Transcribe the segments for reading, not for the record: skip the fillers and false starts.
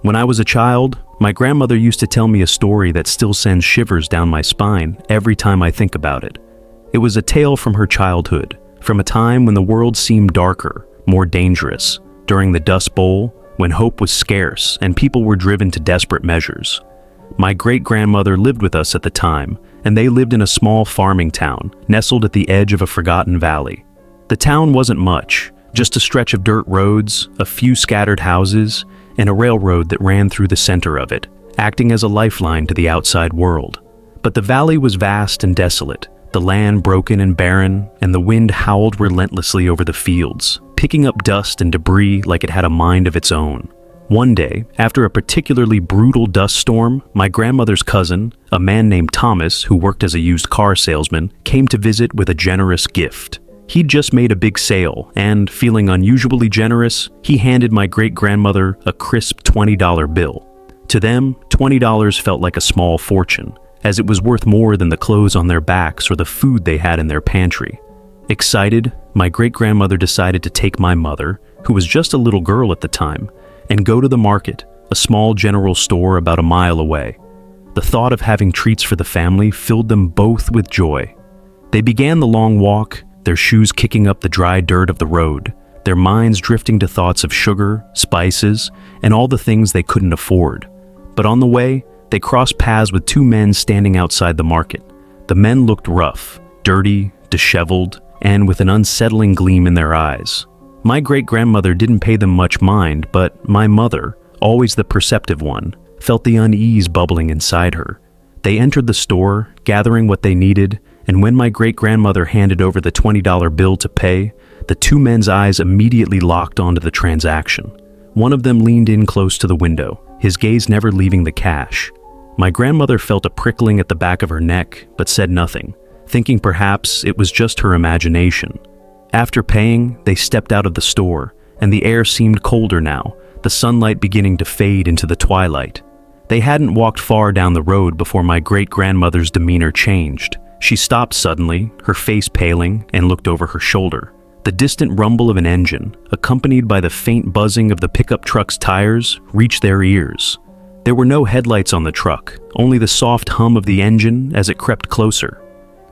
When I was a child, my grandmother used to tell me a story that still sends shivers down my spine every time I think about it. It was a tale from her childhood, from a time when the world seemed darker, more dangerous, during the Dust Bowl, when hope was scarce and people were driven to desperate measures. My great-grandmother lived with us at the time, and they lived in a small farming town, nestled at the edge of a forgotten valley. The town wasn't much, just a stretch of dirt roads, a few scattered houses, and a railroad that ran through the center of it, acting as a lifeline to the outside world. But the valley was vast and desolate, the land broken and barren, and the wind howled relentlessly over the fields, picking up dust and debris like it had a mind of its own. One day, after a particularly brutal dust storm, my grandmother's cousin, a man named Thomas who worked as a used car salesman, came to visit with a generous gift. He'd just made a big sale, and, feeling unusually generous, he handed my great-grandmother a crisp $20 bill. To them, $20 felt like a small fortune, as it was worth more than the clothes on their backs or the food they had in their pantry. Excited, my great-grandmother decided to take my mother, who was just a little girl at the time, and go to the market, a small general store about a mile away. The thought of having treats for the family filled them both with joy. They began the long walk, their shoes kicking up the dry dirt of the road, their minds drifting to thoughts of sugar, spices, and all the things they couldn't afford. But on the way, they crossed paths with two men standing outside the market. The men looked rough, dirty, disheveled, and with an unsettling gleam in their eyes. My great-grandmother didn't pay them much mind, but my mother, always the perceptive one, felt the unease bubbling inside her. They entered the store, gathering what they needed, and when my great-grandmother handed over the $20 bill to pay, the two men's eyes immediately locked onto the transaction. One of them leaned in close to the window, his gaze never leaving the cash. My grandmother felt a prickling at the back of her neck, but said nothing, thinking perhaps it was just her imagination. After paying, they stepped out of the store, and the air seemed colder now, the sunlight beginning to fade into the twilight. They hadn't walked far down the road before my great-grandmother's demeanor changed. She stopped suddenly, her face paling, and looked over her shoulder. The distant rumble of an engine, accompanied by the faint buzzing of the pickup truck's tires, reached their ears. There were no headlights on the truck, only the soft hum of the engine as it crept closer.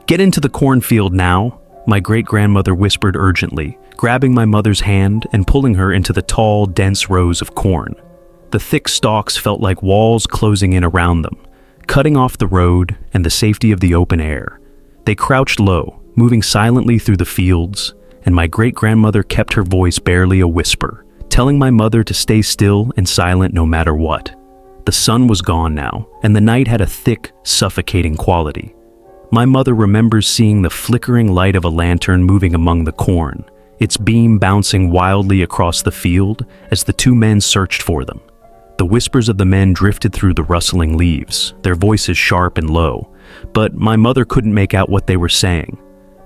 "Get into the cornfield now," my great-grandmother whispered urgently, grabbing my mother's hand and pulling her into the tall, dense rows of corn. The thick stalks felt like walls closing in around them, cutting off the road and the safety of the open air. They crouched low, moving silently through the fields, and my great-grandmother kept her voice barely a whisper, telling my mother to stay still and silent no matter what. The sun was gone now, and the night had a thick, suffocating quality. My mother remembers seeing the flickering light of a lantern moving among the corn, its beam bouncing wildly across the field as the two men searched for them. The whispers of the men drifted through the rustling leaves, their voices sharp and low, but my mother couldn't make out what they were saying.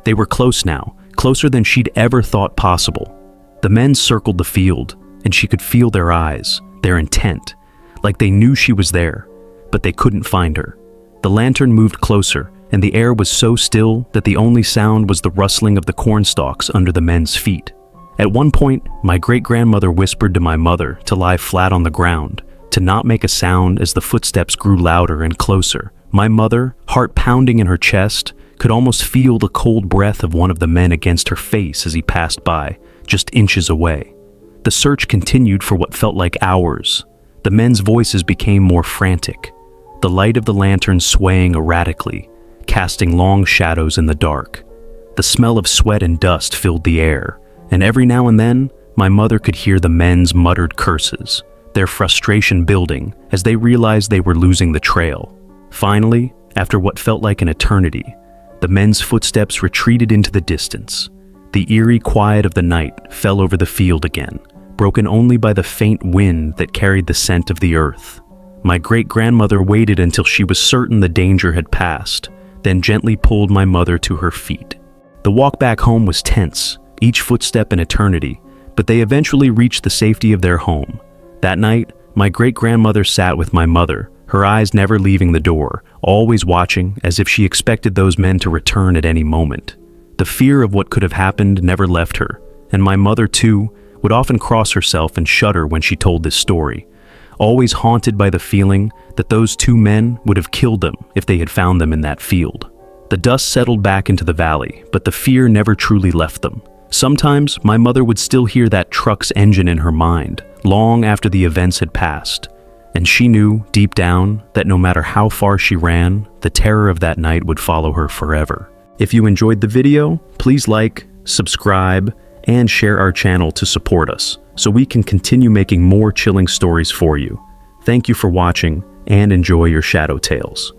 They were close now, closer than she'd ever thought possible. The men circled the field, and she could feel their eyes, their intent, like they knew she was there, but they couldn't find her. The lantern moved closer, and the air was so still that the only sound was the rustling of the corn stalks under the men's feet. At one point, my great-grandmother whispered to my mother to lie flat on the ground, to not make a sound as the footsteps grew louder and closer. My mother, heart pounding in her chest, could almost feel the cold breath of one of the men against her face as he passed by, just inches away. The search continued for what felt like hours. The men's voices became more frantic, the light of the lantern swaying erratically, casting long shadows in the dark. The smell of sweat and dust filled the air, and every now and then, my mother could hear the men's muttered curses, their frustration building as they realized they were losing the trail. Finally, after what felt like an eternity, the men's footsteps retreated into the distance. The eerie quiet of the night fell over the field again, broken only by the faint wind that carried the scent of the earth. My great-grandmother waited until she was certain the danger had passed, then gently pulled my mother to her feet. The walk back home was tense, each footstep an eternity, but they eventually reached the safety of their home. That night, my great-grandmother sat with my mother, her eyes never leaving the door, always watching as if she expected those men to return at any moment. The fear of what could have happened never left her, and my mother, too, would often cross herself and shudder when she told this story, always haunted by the feeling that those two men would have killed them if they had found them in that field. The dust settled back into the valley, but the fear never truly left them. Sometimes my mother would still hear that truck's engine in her mind, long after the events had passed, and she knew, deep down, that no matter how far she ran, the terror of that night would follow her forever. If you enjoyed the video, please like, subscribe, and share our channel to support us, so we can continue making more chilling stories for you. Thank you for watching, and enjoy your shadow tales.